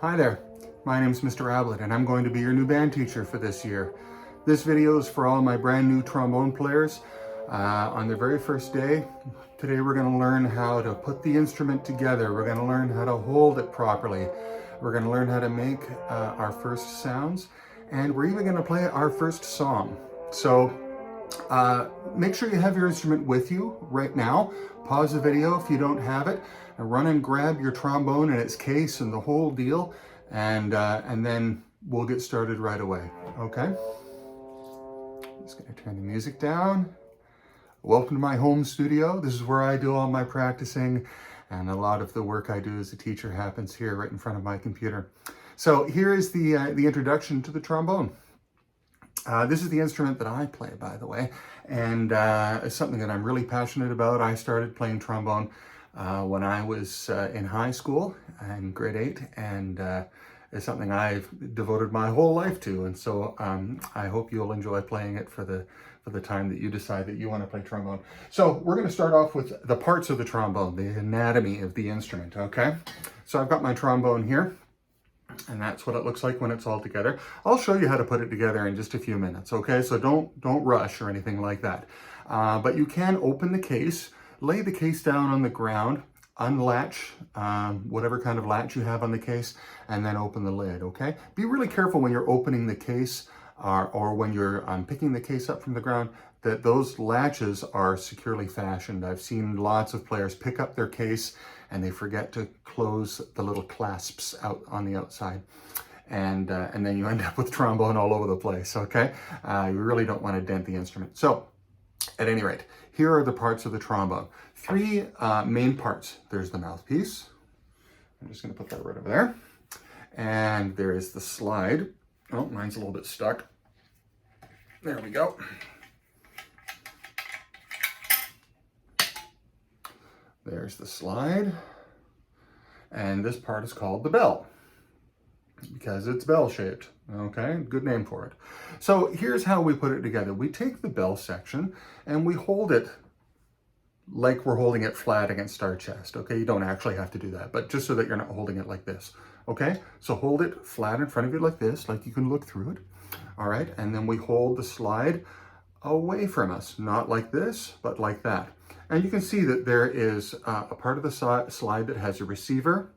Hi there, my name is Mr. Ablett and I'm going to be your new band teacher for this year. This video is for all my brand new trombone players on their very first day. Today we're going to learn how to put the instrument together. We're going to learn how to hold it properly. We're going to learn how to make our first sounds, and we're even going to play our first song. So make sure you have your instrument with you right now. Pause the video if you don't have it, and run and grab your trombone and its case and the whole deal, and then we'll get started right away, okay? Just gonna turn the music down. Welcome to my home studio. This is where I do all my practicing, and a lot of the work I do as a teacher happens here right in front of my computer. So here is the introduction to the trombone. This is the instrument that I play, by the way, and it's something that I'm really passionate about. I started playing trombone when I was in high school in grade 8, and it's something I've devoted my whole life to, and so I hope you'll enjoy playing it for the time that you decide that you want to play trombone. So we're going to start off with the parts of the trombone, the anatomy of the instrument, okay? So I've got my trombone here, and that's what it looks like when it's all together. I'll show you how to put it together in just a few minutes, okay? So don't rush or anything like that. But you can open the case, lay the case down on the ground, unlatch whatever kind of latch you have on the case, and then open the lid, okay? Be really careful when you're opening the case or when you're picking the case up from the ground, that those latches are securely fashioned. I've seen lots of players pick up their case and they forget to close the little clasps out on the outside. And then you end up with trombone all over the place, okay? You really don't want to dent the instrument. So, at any rate, here are the parts of the trombone. Three main parts. There's the mouthpiece. I'm just going to put that right over there. And there is the slide. Oh, mine's a little bit stuck. There we go. There's the slide. And this part is called the bell, because it's bell-shaped, okay? Good name for it. So here's how we put it together. We take the bell section and we hold it like we're holding it flat against our chest, okay? You don't actually have to do that, but just so that you're not holding it like this, okay? So hold it flat in front of you like this, like you can look through it, all right? And then we hold the slide away from us, not like this, but like that. And you can see that there is a part of the slide that has a receiver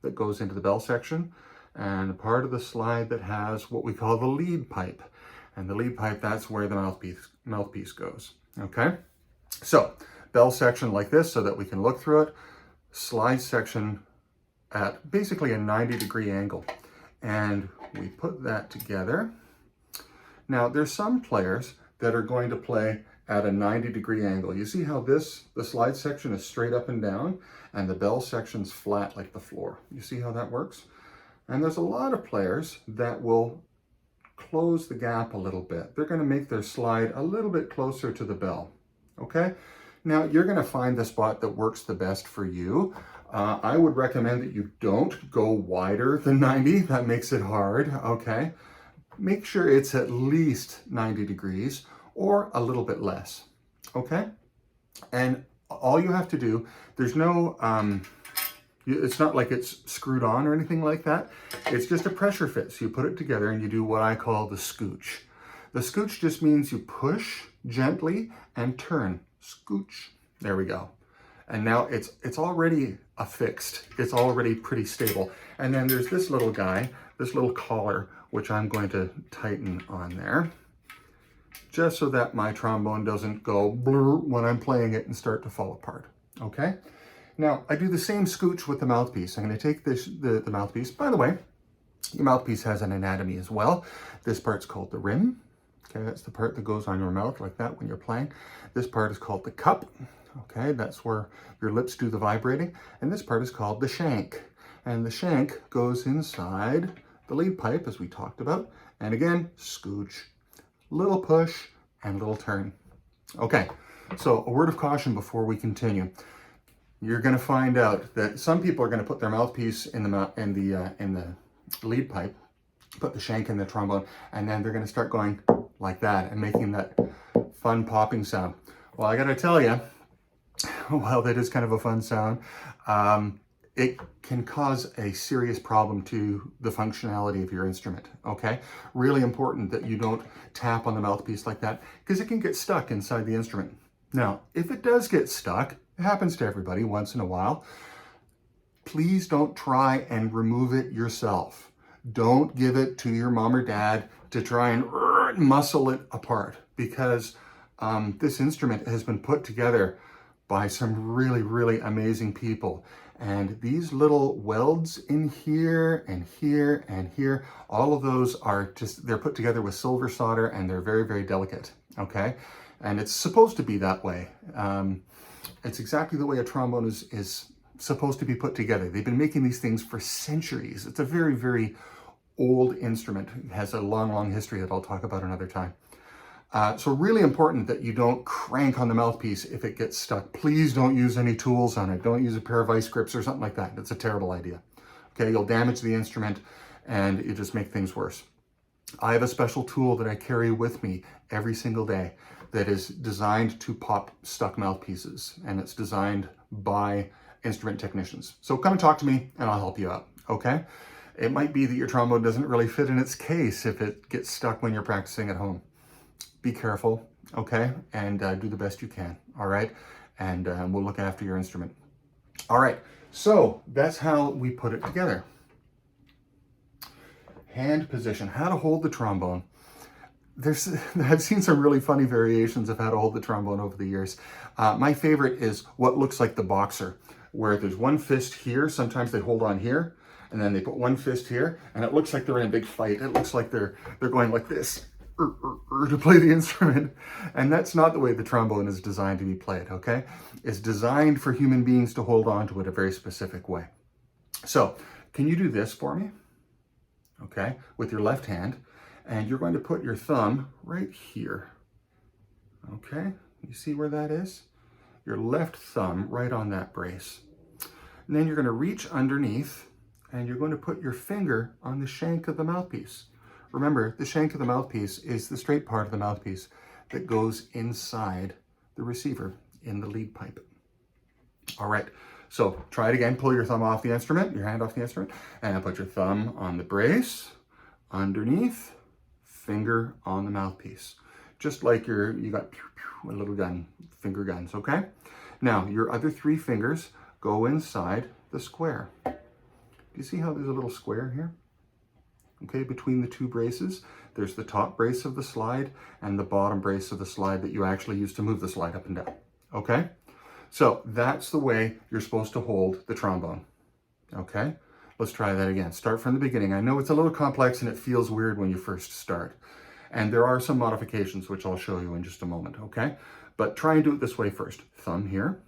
that goes into the bell section, and a part of the slide that has what we call the lead pipe. And the lead pipe, that's where the mouthpiece goes, okay? So, bell section like this so that we can look through it. Slide section at basically a 90-degree angle. And we put that together. Now, there's some players that are going to play at a 90-degree angle. You see how the slide section is straight up and down, and the bell section's flat like the floor. You see how that works? And there's a lot of players that will close the gap a little bit. They're going to make their slide a little bit closer to the bell, okay? Now, you're going to find the spot that works the best for you. I would recommend that you don't go wider than 90. That makes it hard, okay? Make sure it's at least 90 degrees or a little bit less, okay? And all you have to do, there's no, it's not like it's screwed on or anything like that. It's just a pressure fit. So you put it together and you do what I call the scooch. The scooch just means you push gently and turn. Scooch. There we go. And now it's already affixed. It's already pretty stable. And then there's this little guy, this little collar, which I'm going to tighten on there, just so that my trombone doesn't go blur when I'm playing it and start to fall apart, okay? Now, I do the same scooch with the mouthpiece. I'm going to take the mouthpiece. By the way, your mouthpiece has an anatomy as well. This part's called the rim. Okay, that's the part that goes on your mouth like that when you're playing. This part is called the cup. Okay, that's where your lips do the vibrating. And this part is called the shank. And the shank goes inside the lead pipe, as we talked about. And again, scooch. Little push and little turn. Okay, so a word of caution before we continue. You're going to find out that some people are going to put their mouthpiece in the lead pipe, put the shank in the trombone, and then they're going to start going like that and making that fun popping sound. Well, I got to tell you, while that is kind of a fun sound, it can cause a serious problem to the functionality of your instrument, okay? Really important that you don't tap on the mouthpiece like that because it can get stuck inside the instrument. Now, if it does get stuck, it happens to everybody once in a while, please don't try and remove it yourself. Don't give it to your mom or dad to try and muscle it apart, because this instrument has been put together by some really, really amazing people. And these little welds in here and here and here, all of those are just, they're put together with silver solder, and they're very, very delicate, okay? And it's supposed to be that way. It's exactly the way a trombone is supposed to be put together. They've been making these things for centuries. It's a very, very old instrument. It has a long, long history that I'll talk about another time. So really important that you don't crank on the mouthpiece if it gets stuck. Please don't use any tools on it. Don't use a pair of vice grips or something like that. That's a terrible idea. Okay, you'll damage the instrument and you just make things worse. I have a special tool that I carry with me every single day that is designed to pop stuck mouthpieces, and it's designed by instrument technicians. So come and talk to me and I'll help you out, okay? It might be that your trombone doesn't really fit in its case if it gets stuck when you're practicing at home. Be careful, okay? And do the best you can, all right? And we'll look after your instrument. All right, so that's how we put it together. Hand position, how to hold the trombone. I've seen some really funny variations of how to hold the trombone over the years. My favorite is what looks like the boxer, where there's one fist here. Sometimes they hold on here, and then they put one fist here, and it looks like they're in a big fight. It looks like they're going like this to play the instrument. And that's not the way the trombone is designed to be played, okay? It's designed for human beings to hold on to it a very specific way. So, can you do this for me? Okay, with your left hand. And you're going to put your thumb right here. Okay, you see where that is? Your left thumb right on that brace. And then you're going to reach underneath and you're going to put your finger on the shank of the mouthpiece. Remember, the shank of the mouthpiece is the straight part of the mouthpiece that goes inside the receiver in the lead pipe. All right, so try it again. Pull your thumb off the instrument, your hand off the instrument, and put your thumb on the brace, underneath, finger on the mouthpiece. Just like you got a little gun, finger guns, okay? Now, your other three fingers go inside the square. Do you see how there's a little square here? Okay, between the two braces, there's the top brace of the slide and the bottom brace of the slide that you actually use to move the slide up and down, okay? So that's the way you're supposed to hold the trombone, okay? Let's try that again. Start from the beginning. I know it's a little complex and it feels weird when you first start. And there are some modifications, which I'll show you in just a moment, okay? But try and do it this way first. Thumb here,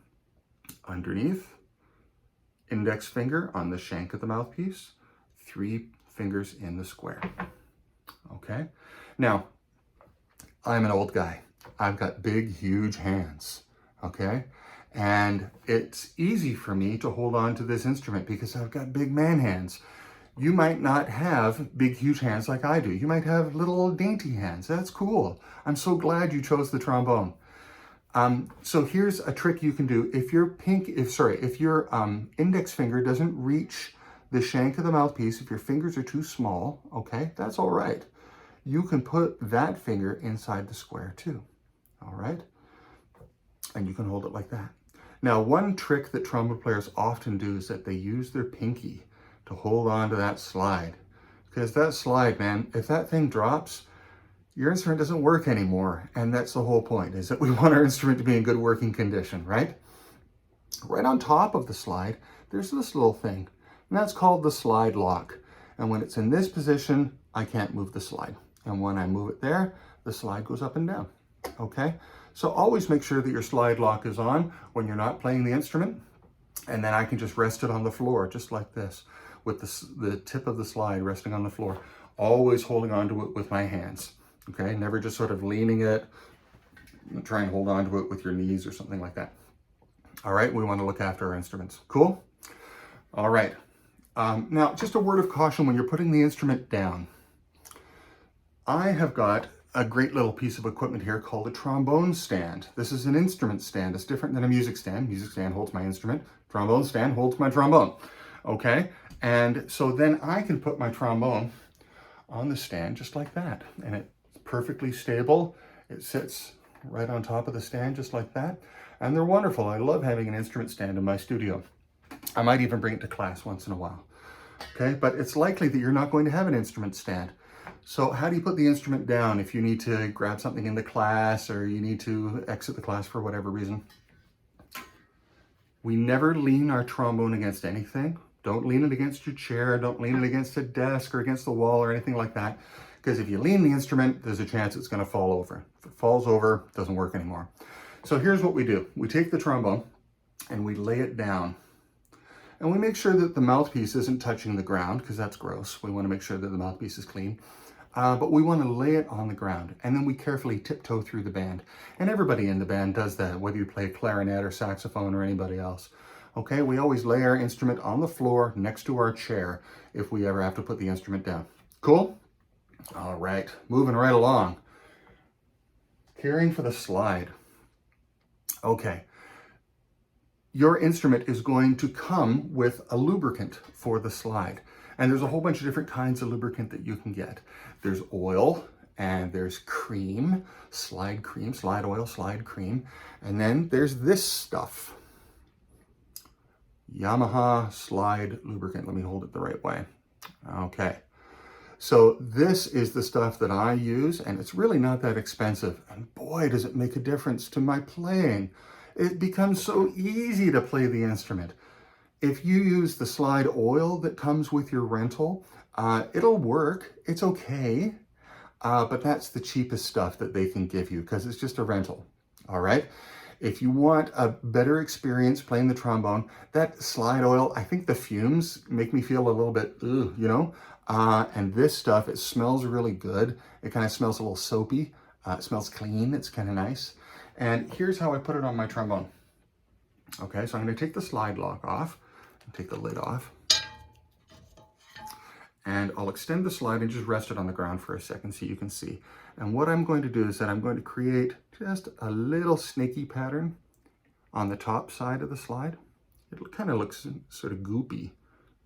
underneath, index finger on the shank of the mouthpiece, three fingers in the square, okay? Now, I'm an old guy. I've got big, huge hands, okay? And it's easy for me to hold on to this instrument because I've got big man hands. You might not have big, huge hands like I do. You might have little dainty hands. That's cool. I'm so glad you chose the trombone. So here's a trick you can do. If your index finger doesn't reach the shank of the mouthpiece, if your fingers are too small, okay, that's all right. You can put that finger inside the square too, all right? And you can hold it like that. Now, one trick that trombone players often do is that they use their pinky to hold on to that slide. Because that slide, man, if that thing drops, your instrument doesn't work anymore. And that's the whole point, is that we want our instrument to be in good working condition, right? Right on top of the slide, there's this little thing, and that's called the slide lock. And when it's in this position, I can't move the slide. And when I move it there, the slide goes up and down, okay? So always make sure that your slide lock is on when you're not playing the instrument, and then I can just rest it on the floor, just like this, with the tip of the slide resting on the floor, always holding on to it with my hands, okay? Never just sort of leaning it, try and hold on to it with your knees or something like that. All right, we want to look after our instruments. Cool? All right. Now, just a word of caution when you're putting the instrument down. I have got a great little piece of equipment here called a trombone stand. This is an instrument stand. It's different than a music stand. Music stand holds my instrument. Trombone stand holds my trombone. okay? And so then I can put my trombone on the stand just like that. And it's perfectly stable. It sits right on top of the stand just like that. And they're wonderful. I love having an instrument stand in my studio. I might even bring it to class once in a while. Okay, but it's likely that you're not going to have an instrument stand. So how do you put the instrument down if you need to grab something in the class or you need to exit the class for whatever reason? We never lean our trombone against anything. Don't lean it against your chair. Don't lean it against a desk or against the wall or anything like that. Because if you lean the instrument, there's a chance it's going to fall over. If it falls over, it doesn't work anymore. So here's what we do. We take the trombone and we lay it down. And we make sure that the mouthpiece isn't touching the ground, because that's gross. We want to make sure that the mouthpiece is clean. But we want to lay it on the ground. And then we carefully tiptoe through the band. And everybody in the band does that, whether you play clarinet or saxophone or anybody else. Okay, we always lay our instrument on the floor next to our chair if we ever have to put the instrument down. Cool? All right, moving right along. Caring for the slide. Okay. Your instrument is going to come with a lubricant for the slide. And there's a whole bunch of different kinds of lubricant that you can get. There's oil and there's cream, slide oil, slide cream. And then there's this stuff. Yamaha slide lubricant. Let me hold it the right way. Okay. So this is the stuff that I use, and it's really not that expensive. And boy, does it make a difference to my playing. It becomes so easy to play the instrument. If you use the slide oil that comes with your rental, it'll work. It's okay, but that's the cheapest stuff that they can give you because it's just a rental, all right? If you want a better experience playing the trombone, that slide oil, I think the fumes make me feel a little bit, ugh, you know? And this stuff, it smells really good. It kind of smells a little soapy. It smells clean. It's kind of nice. And here's how I put it on my trombone. Okay, so I'm going to take the slide lock off, and take the lid off, and I'll extend the slide and just rest it on the ground for a second so you can see. And what I'm going to do is that I'm going to create just a little snaky pattern on the top side of the slide. It kind of looks sort of goopy,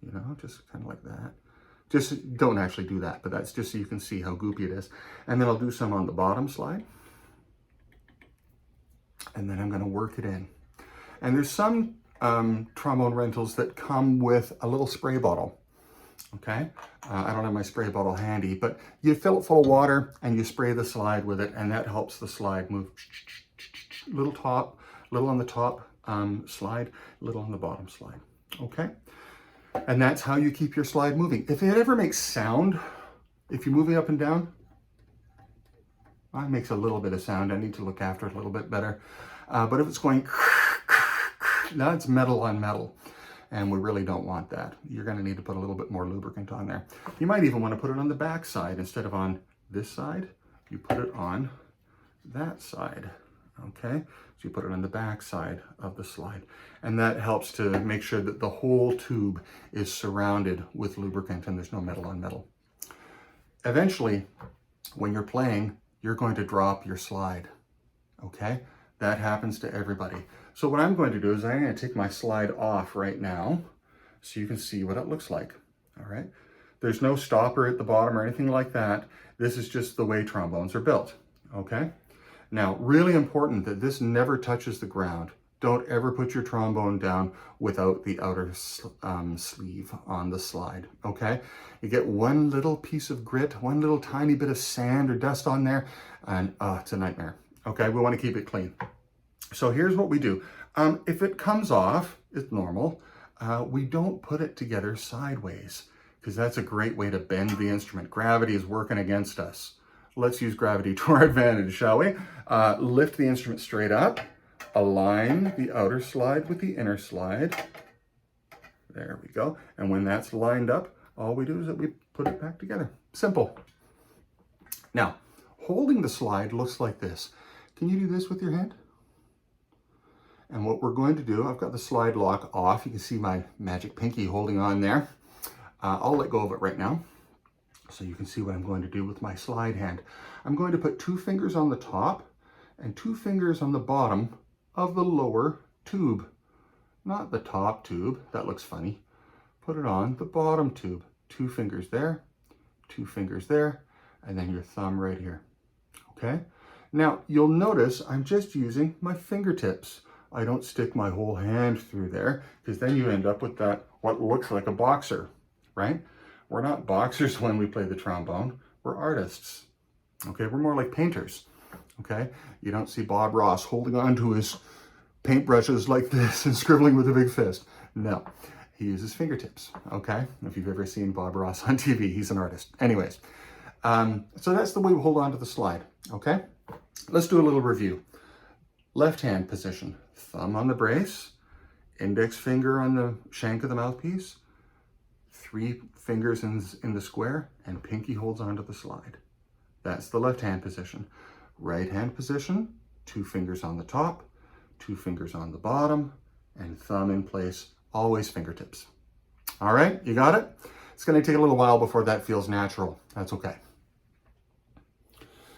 you know, just kind of like that. Just don't actually do that, but that's just so you can see how goopy it is. And then I'll do some on the bottom slide. And then I'm going to work it in. And there's some trombone rentals that come with a little spray bottle. Okay, I don't have my spray bottle handy, but you fill it full of water and you spray the slide with it, and that helps the slide move. Little on the top slide, little on the bottom slide. Okay, and that's how you keep your slide moving. If it ever makes sound, if you're moving up and down, it makes a little bit of sound. I need to look after it a little bit better. But if it's going, now it's metal on metal, and we really don't want that. You're going to need to put a little bit more lubricant on there. You might even want to put it on the back side instead of on this side. You put it on that side. Okay, so you put it on the back side of the slide, and that helps to make sure that the whole tube is surrounded with lubricant and there's no metal on metal. Eventually, when you're playing, you're going to drop your slide. Okay, that happens to everybody. So what I'm going to do is I'm going to take my slide off right now so you can see what it looks like. All right, there's no stopper at the bottom or anything like that. This is just the way trombones are built. Okay. Now, really important that this never touches the ground. Don't ever put your trombone down without the outer sleeve on the slide, okay? You get one little piece of grit, one little tiny bit of sand or dust on there, and it's a nightmare, okay? We want to keep it clean. So here's what we do. If it comes off, it's normal. We don't put it together sideways, because that's a great way to bend the instrument. Gravity is working against us. Let's use gravity to our advantage, shall we? Lift the instrument straight up, align the outer slide with the inner slide. There we go. And when that's lined up, all we do is that we put it back together. Simple. Now, holding the slide looks like this. Can you do this with your hand? And what we're going to do, I've got the slide lock off. You can see my magic pinky holding on there. I'll let go of it right now, so you can see what I'm going to do with my slide hand. I'm going to put 2 fingers on the top and 2 fingers on the bottom of the lower tube. Not the top tube, that looks funny. put it on the bottom tube. 2 fingers there, 2 fingers there, and then your thumb right here. Okay? Now, you'll notice I'm just using my fingertips. I don't stick my whole hand through there, because then you end up with that, what looks like a boxer, right? We're not boxers when we play the trombone. We're artists. Okay? We're more like painters. Okay? You don't see Bob Ross holding on to his paintbrushes like this and scribbling with a big fist. No. He uses fingertips, okay? If you've ever seen Bob Ross on TV, he's an artist. Anyways, so that's the way we hold on to the slide, okay? Let's do a little review. Left hand position, thumb on the brace, index finger on the shank of the mouthpiece, 3 fingers in the square, and pinky holds onto the slide. That's the left hand position. Right hand position, 2 fingers on the top, 2 fingers on the bottom, and thumb in place. Always fingertips. All right, you got it? It's going to take a little while before that feels natural. That's okay.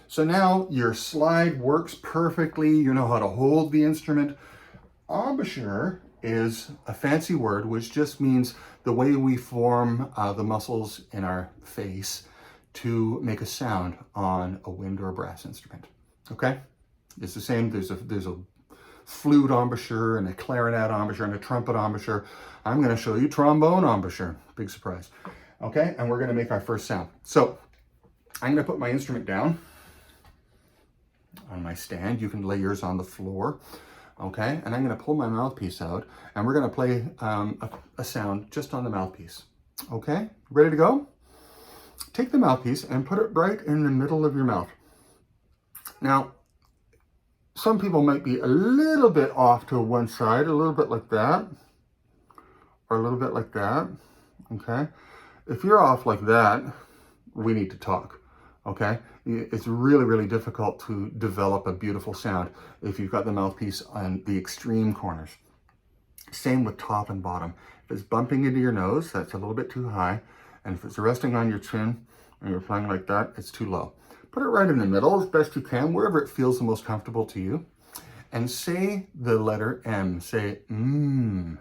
So now your slide works perfectly. You know how to hold the instrument. Embouchure is a fancy word which just means the way we form the muscles in our face to make a sound on a wind or a brass instrument. Okay? It's the same. There's a flute embouchure and a clarinet embouchure and a trumpet embouchure. I'm going to show you trombone embouchure. Big surprise. Okay, and we're going to make our first sound. So I'm going to put my instrument down on my stand. You can lay yours on the floor. Okay, and I'm going to pull my mouthpiece out and we're going to play a sound just on the mouthpiece. Okay, ready to go? Take the mouthpiece and put it right in the middle of your mouth. Now, some people might be a little bit off to one side, a little bit like that, or a little bit like that, okay? If you're off like that, we need to talk, okay? It's really, really difficult to develop a beautiful sound if you've got the mouthpiece on the extreme corners. Same with top and bottom. If it's bumping into your nose, that's a little bit too high, and if it's resting on your chin and you're playing like that, it's too low. Put it right in the middle as best you can, wherever it feels the most comfortable to you. And say the letter M. Say, mmm.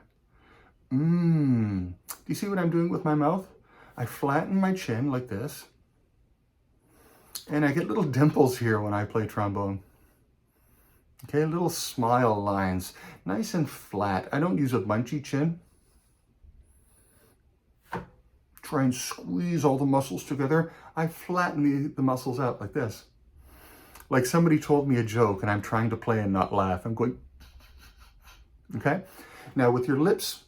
Mmm. Do you see what I'm doing with my mouth? I flatten my chin like this. And I get little dimples here when I play trombone. Okay, little smile lines. Nice and flat. I don't use a bunchy chin. Try and squeeze all the muscles together. I flatten the muscles out like this. Like somebody told me a joke and I'm trying to play and not laugh. I'm going, okay? Now with your lips,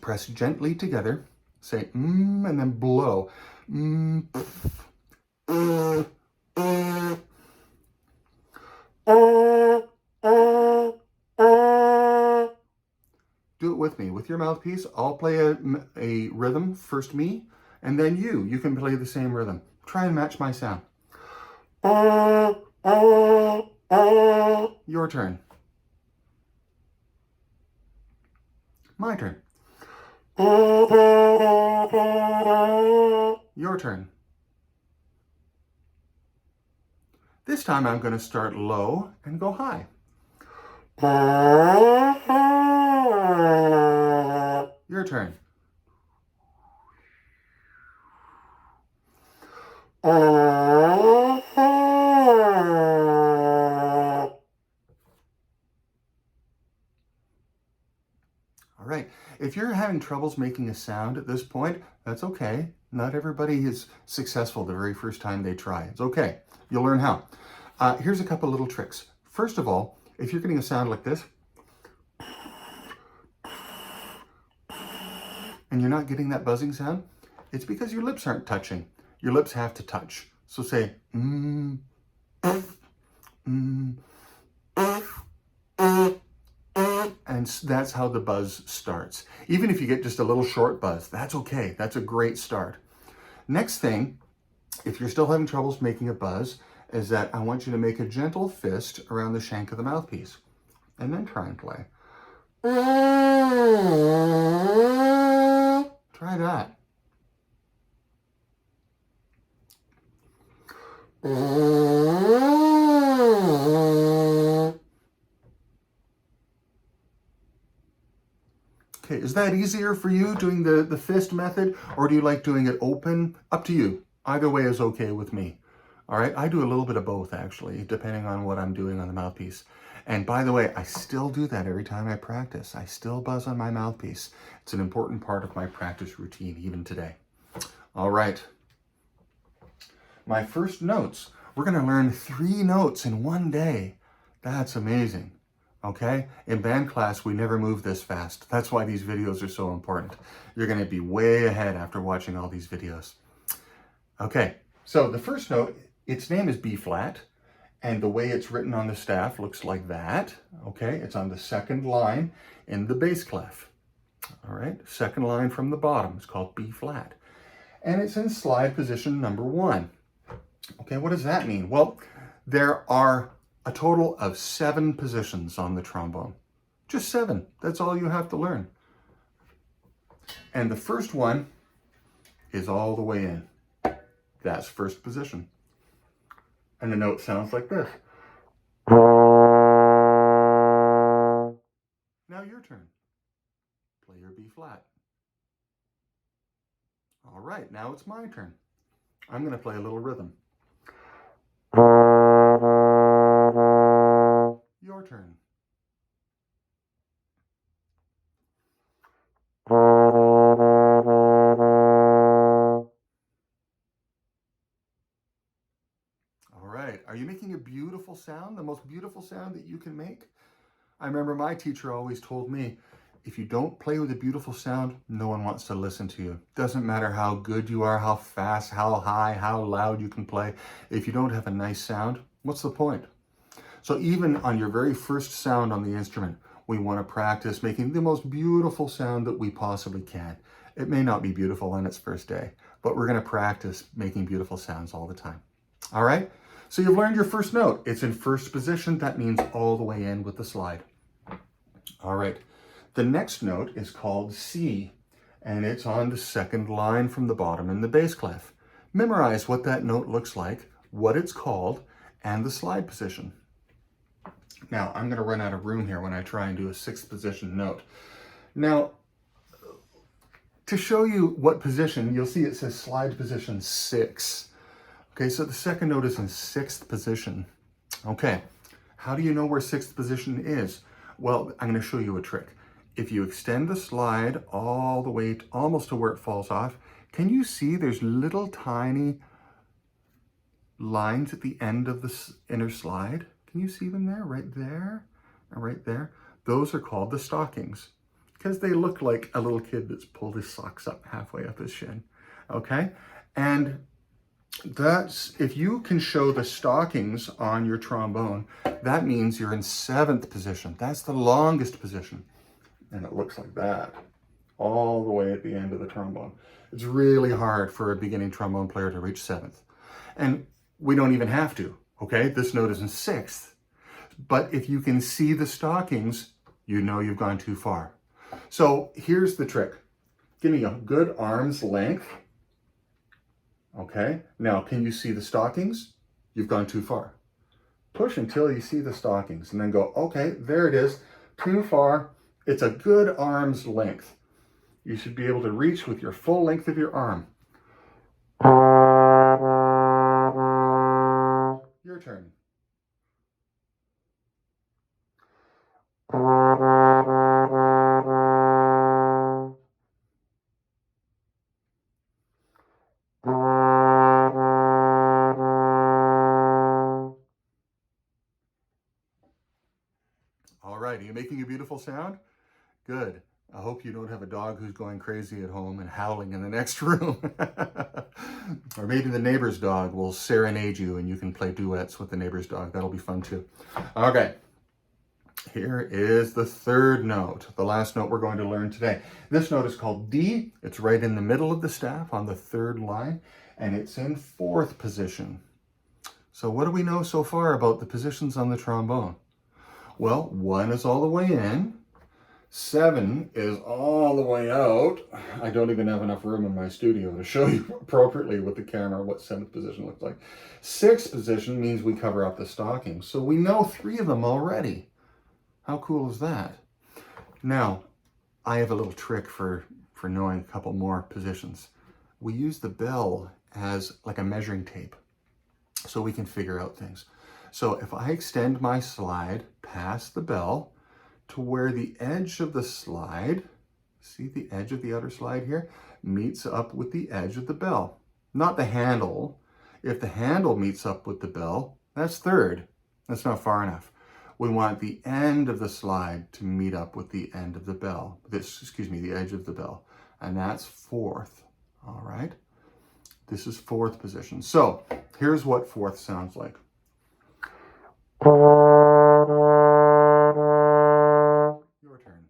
press gently together. Say, mmm, and then blow. Mmm, Do it with me. With your mouthpiece, I'll play a rhythm, first me, and then you. You can play the same rhythm. Try and match my sound. Your turn. My turn. Your turn. This time I'm going to start low and go high. Your turn. All right, if you're having troubles making a sound at this point, that's okay. Not everybody is successful the very first time they try. It's okay. You'll learn how. Here's a couple little tricks. First of all, if you're getting a sound like this, and you're not getting that buzzing sound, it's because your lips aren't touching. Your lips have to touch. So say, and that's how the buzz starts. Even if you get just a little short buzz, that's okay. That's a great start. Next thing, if you're still having troubles making a buzz, is that I want you to make a gentle fist around the shank of the mouthpiece. And then try and play. Try that. Okay, is that easier for you doing the fist method, or do you like doing it open? Up to you. Either way is okay with me. All right, I do a little bit of both actually, depending on what I'm doing on the mouthpiece. And by the way, I still do that every time I practice. I still buzz on my mouthpiece. It's an important part of my practice routine, even today. All right. My first notes. We're going to learn 3 notes in one day. That's amazing. Okay? In band class, we never move this fast. That's why these videos are so important. You're going to be way ahead after watching all these videos. Okay, so the first note, its name is B flat. And the way it's written on the staff looks like that. Okay, it's on the second line in the bass clef. All right, second line from the bottom. It's called B flat. And it's in slide position number 1. Okay, what does that mean? Well, there are a total of 7 positions on the trombone. Just 7. That's all you have to learn. And the first one is all the way in. That's first position. And the note sounds like this. Now your turn. Play your B flat. All right, now it's my turn. I'm going to play a little rhythm. Your turn. All right, are you making a beautiful sound? The most beautiful sound that you can make? I remember my teacher always told me, if you don't play with a beautiful sound, no one wants to listen to you. Doesn't matter how good you are, how fast, how high, how loud you can play. If you don't have a nice sound, what's the point? So even on your very first sound on the instrument, we want to practice making the most beautiful sound that we possibly can. It may not be beautiful on its first day, but we're going to practice making beautiful sounds all the time. All right? So you've learned your first note. It's in first position. That means all the way in with the slide. All right. The next note is called C, and it's on the second line from the bottom in the bass clef. Memorize what that note looks like, what it's called, and the slide position. Now, I'm going to run out of room here when I try and do a 6th position note. Now, to show you what position, you'll see it says slide position 6. Okay, so the second note is in 6th position. Okay, how do you know where 6th position is? Well, I'm going to show you a trick. If you extend the slide all the way almost to where it falls off, can you see there's little tiny lines at the end of the inner slide? Can you see them there? Right there and right there? Those are called the stockings because they look like a little kid that's pulled his socks up halfway up his shin. Okay? And that's, if you can show the stockings on your trombone, that means you're in 7th position. That's the longest position. And it looks like that all the way at the end of the trombone. It's really hard for a beginning trombone player to reach 7th. And we don't even have to, okay? This note is in 6th. But if you can see the stockings, you know you've gone too far. So here's the trick. Give me a good arm's length. Okay, now can you see the stockings? You've gone too far. Push until you see the stockings and then go, okay, there it is, too far. It's a good arm's length. You should be able to reach with your full length of your arm. Your turn. All right, are you making a beautiful sound? Good. I hope you don't have a dog who's going crazy at home and howling in the next room. Or maybe the neighbor's dog will serenade you and you can play duets with the neighbor's dog. That'll be fun too. Okay. Here is the 3rd note, the last note we're going to learn today. This note is called D. It's right in the middle of the staff on the 3rd line, and it's in 4th position. So what do we know so far about the positions on the trombone? Well, 1 is all the way in. 7 is all the way out. I don't even have enough room in my studio to show you appropriately with the camera what 7th position looks like. 6th position means we cover up the stockings. So we know 3 of them already. How cool is that? Now, I have a little trick for knowing a couple more positions. We use the bell as like a measuring tape so we can figure out things. So if I extend my slide past the bell to where the edge of the slide, see the edge of the outer slide here, meets up with the edge of the bell, not the handle. If the handle meets up with the bell, that's third. That's not far enough. We want the end of the slide to meet up with the end of the bell. The edge of the bell. And that's fourth. All right. This is fourth position. So here's what fourth sounds like. Your turn.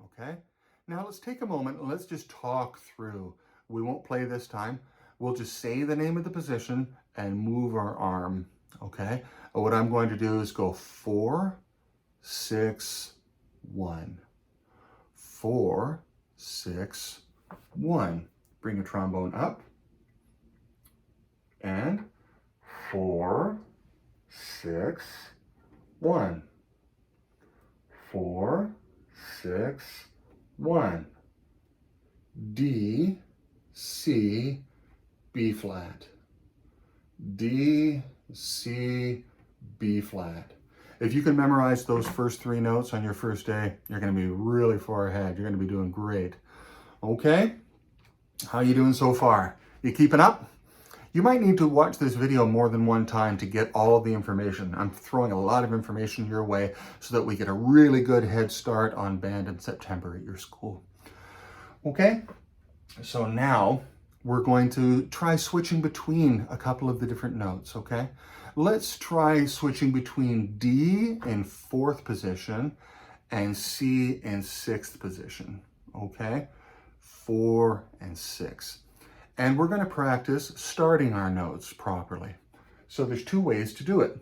Okay, now let's take a moment and let's just talk through. We won't play this time. We'll just say the name of the position and move our arm, okay? What I'm going to do is go 4, 6, 1. 4, 6, 1. Bring a trombone up. And 4, 6, 1. 4, 6, 1. D, C, B flat. D, C, B flat. If you can memorize those first 3 notes on your first day, you're going to be really far ahead. You're going to be doing great. Okay? How are you doing so far? You keeping up? You might need to watch this video more than one time to get all of the information. I'm throwing a lot of information your way so that we get a really good head start on band in September at your school. Okay? So now we're going to try switching between a couple of the different notes, okay? Let's try switching between D in 4th position and C in 6th position, okay? 4 and 6. And we're going to practice starting our notes properly. So there's 2 ways to do it.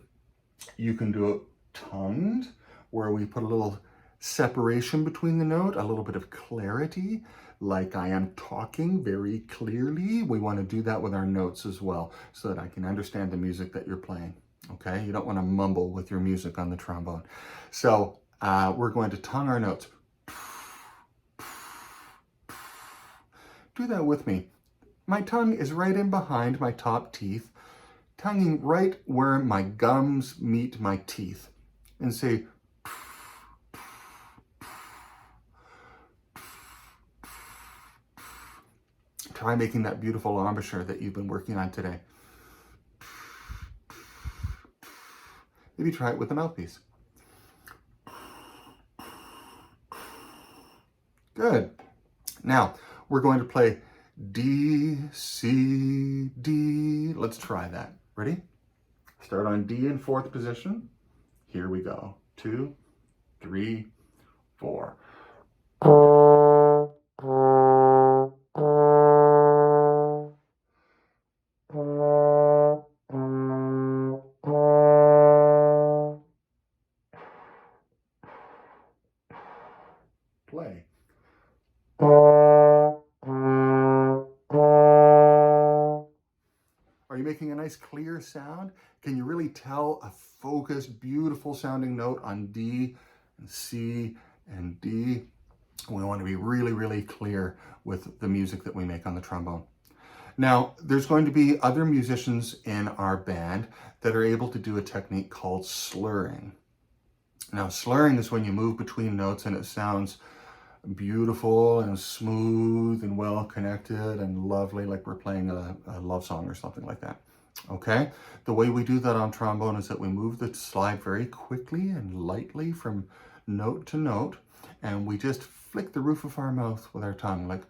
You can do it tongued, where we put a little separation between the note, a little bit of clarity, like I am talking very clearly. We want to do that with our notes as well, so that I can understand the music that you're playing, okay? You don't want to mumble with your music on the trombone. So we're going to tongue our notes. Do that with me. My tongue is right in behind my top teeth, tonguing right where my gums meet my teeth. And say, try making that beautiful embouchure that you've been working on today. Maybe try it with a mouthpiece. Good. Now, we're going to play D, C, D. Let's try that. Ready? Start on D in 4th position. Here we go. 2, 3, 4. Play. Are you making a nice clear sound? Can you really tell a focused, beautiful sounding note on D and C and D? We want to be really, really clear with the music that we make on the trombone. Now, there's going to be other musicians in our band that are able to do a technique called slurring. Now, slurring is when you move between notes and it sounds beautiful and smooth and well connected and lovely, like we're playing a love song or something like that. Okay? The way we do that on trombone is that we move the slide very quickly and lightly from note to note, and we just flick the roof of our mouth with our tongue, like,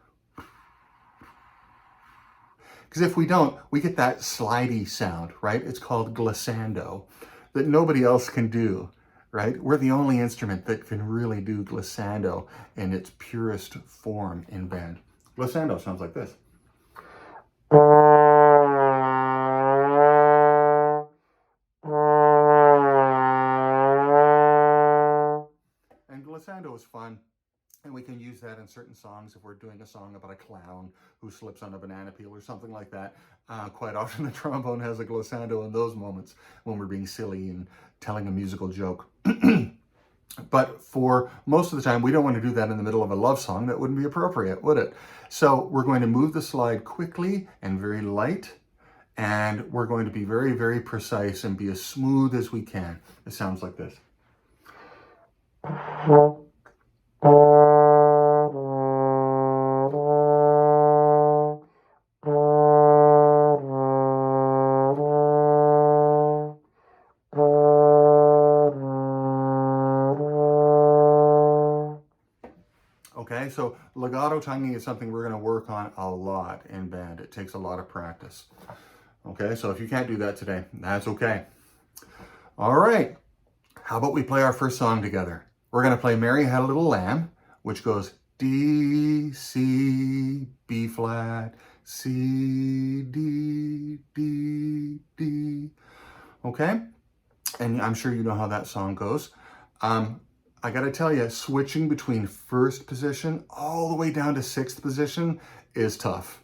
because if we don't, we get that slidey sound, right? It's called glissando, that nobody else can do, right? We're the only instrument that can really do glissando in its purest form in band. Glissando sounds like this. And glissando is fine on certain songs, if we're doing a song about a clown who slips on a banana peel or something like that, quite often the trombone has a glissando in those moments when we're being silly and telling a musical joke. But for most of the time, we don't want to do that in the middle of a love song. That wouldn't be appropriate, would it? So we're going to move the slide quickly and very light, and we're going to be very, very precise and be as smooth as we can. It sounds like this. Okay, so legato tonguing is something we're going to work on a lot in band. It takes a lot of practice. Okay, so if you can't do that today, that's okay. All right, how about we play our first song together? We're going to play Mary Had a Little Lamb, which goes D, C, B flat, C, D, D, D. Okay, and I'm sure you know how that song goes. I gotta tell you, switching between first position all the way down to sixth position is tough,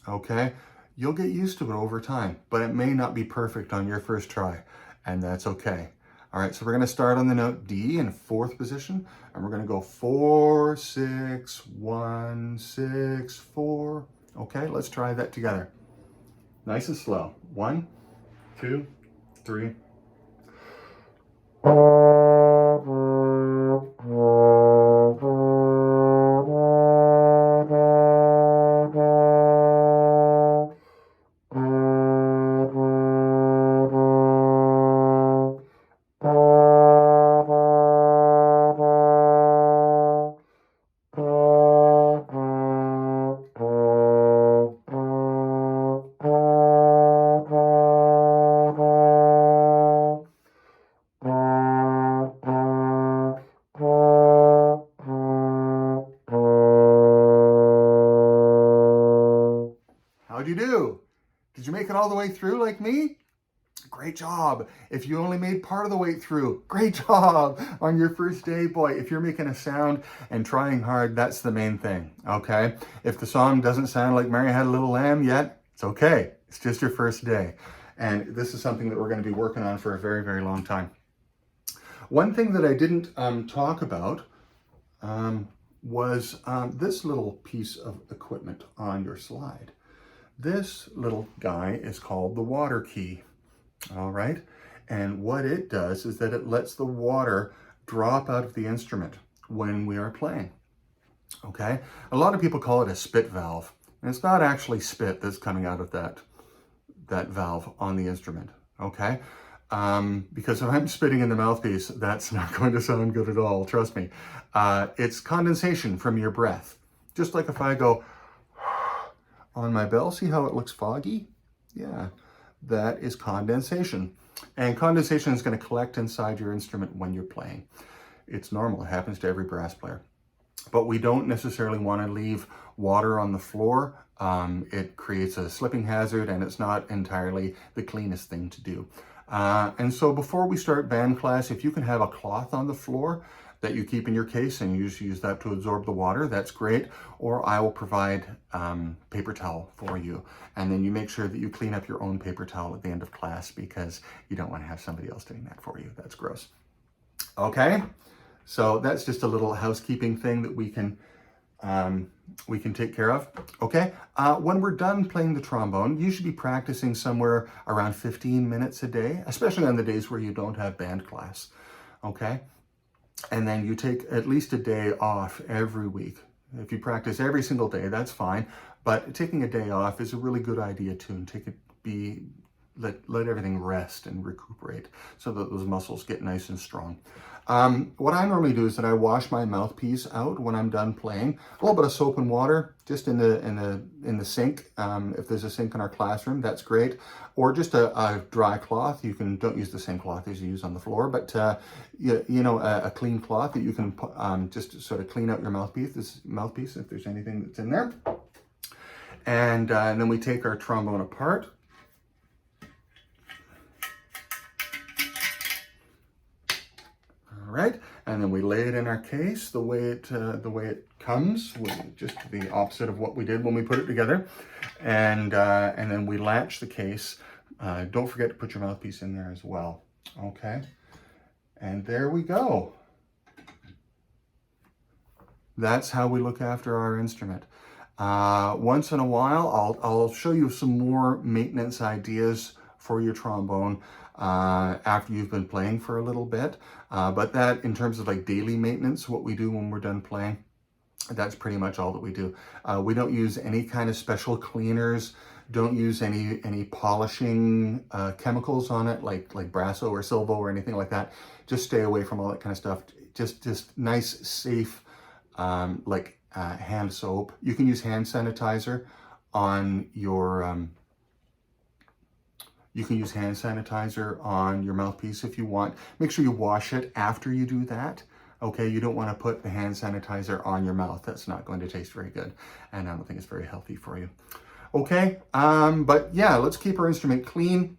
okay? You'll get used to it over time, but it may not be perfect on your first try, and that's okay. All right, so we're gonna start on the note D in fourth position, and we're gonna go 4, 6, 1, 6, 4. Okay, let's try that together. Nice and slow. 1, 2, 3. How'd you do? Did you make it all the way through like me? Great job. If you only made part of the way through, great job on your first day. Boy, if you're making a sound and trying hard, that's the main thing, okay? If the song doesn't sound like Mary Had a Little Lamb yet, it's okay. It's just your first day. And this is something that we're going to be working on for a very, very long time. One thing that I didn't talk about was this little piece of equipment on your slide. This little guy is called the water key, all right? And what it does is that it lets the water drop out of the instrument when we are playing, okay? A lot of people call it a spit valve, and it's not actually spit that's coming out of that valve on the instrument, okay? Because if I'm spitting in the mouthpiece, that's not going to sound good at all, trust me. It's condensation from your breath. Just like if I go on my bell, see how it looks foggy? Yeah, that is condensation. And condensation is going to collect inside your instrument when you're playing. It's normal, it happens to every brass player. But we don't necessarily want to leave water on the floor. It creates a slipping hazard, and it's not entirely the cleanest thing to do. And so before we start band class, if you can have a cloth on the floor that you keep in your case and you just use that to absorb the water, that's great. Or I will provide paper towel for you. And then you make sure that you clean up your own paper towel at the end of class, because you don't want to have somebody else doing that for you. That's gross. Okay, so that's just a little housekeeping thing that we can take care of. Okay, when we're done playing the trombone, you should be practicing somewhere around 15 minutes a day, especially on the days where you don't have band class. Okay. And then you take at least a day off every week. If you practice every single day, that's fine. But taking a day off is a really good idea too. And let everything rest and recuperate so that those muscles get nice and strong. What I normally do is that I wash my mouthpiece out when I'm done playing. A little bit of soap and water just in the sink. If there's a sink in our classroom, that's great. Or just a dry cloth. Don't use the same cloth as you use on the floor, but a clean cloth that you can just sort of clean out your mouthpiece if there's anything that's in there. And then we take our trombone apart. All right, and then we lay it in our case the way it comes, just the opposite of what we did when we put it together, and then we latch the case. Don't forget to put your mouthpiece in there as well. Okay, and there we go. That's how we look after our instrument. Once in a while, I'll show you some more maintenance ideas for your trombone after you've been playing for a little bit. But that, in terms of like daily maintenance, what we do when we're done playing, that's pretty much all that we do. We don't use any kind of special cleaners. Don't use any polishing chemicals on it, like Brasso or Silvo or anything like that. Just stay away from all that kind of stuff. Just nice, safe, hand soap. You can use hand sanitizer on your mouthpiece if you want. Make sure you wash it after you do that. Okay, you don't want to put the hand sanitizer on your mouth. That's not going to taste very good, and I don't think it's very healthy for you. Okay, but yeah, let's keep our instrument clean.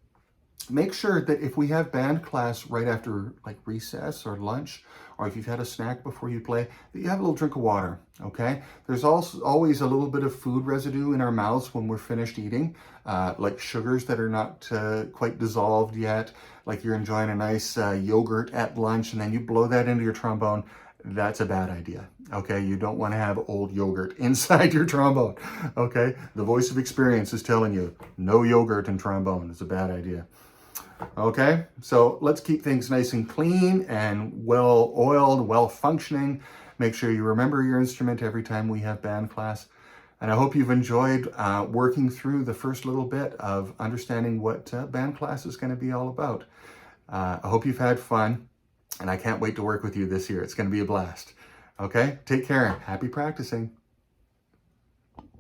Make sure that if we have band class right after like recess or lunch, or if you've had a snack before you play, that you have a little drink of water, okay? There's also always a little bit of food residue in our mouths when we're finished eating, like sugars that are not quite dissolved yet, like you're enjoying a nice yogurt at lunch and then you blow that into your trombone. That's a bad idea, okay? You don't want to have old yogurt inside your trombone, okay? The voice of experience is telling you, no yogurt in trombone. It's a bad idea. Okay, so let's keep things nice and clean and well oiled, well functioning. Make sure you remember your instrument every time we have band class. And I hope you've enjoyed working through the first little bit of understanding what band class is going to be all about. I hope you've had fun, and I can't wait to work with you this year. It's going to be a blast. Okay, take care. Happy practicing.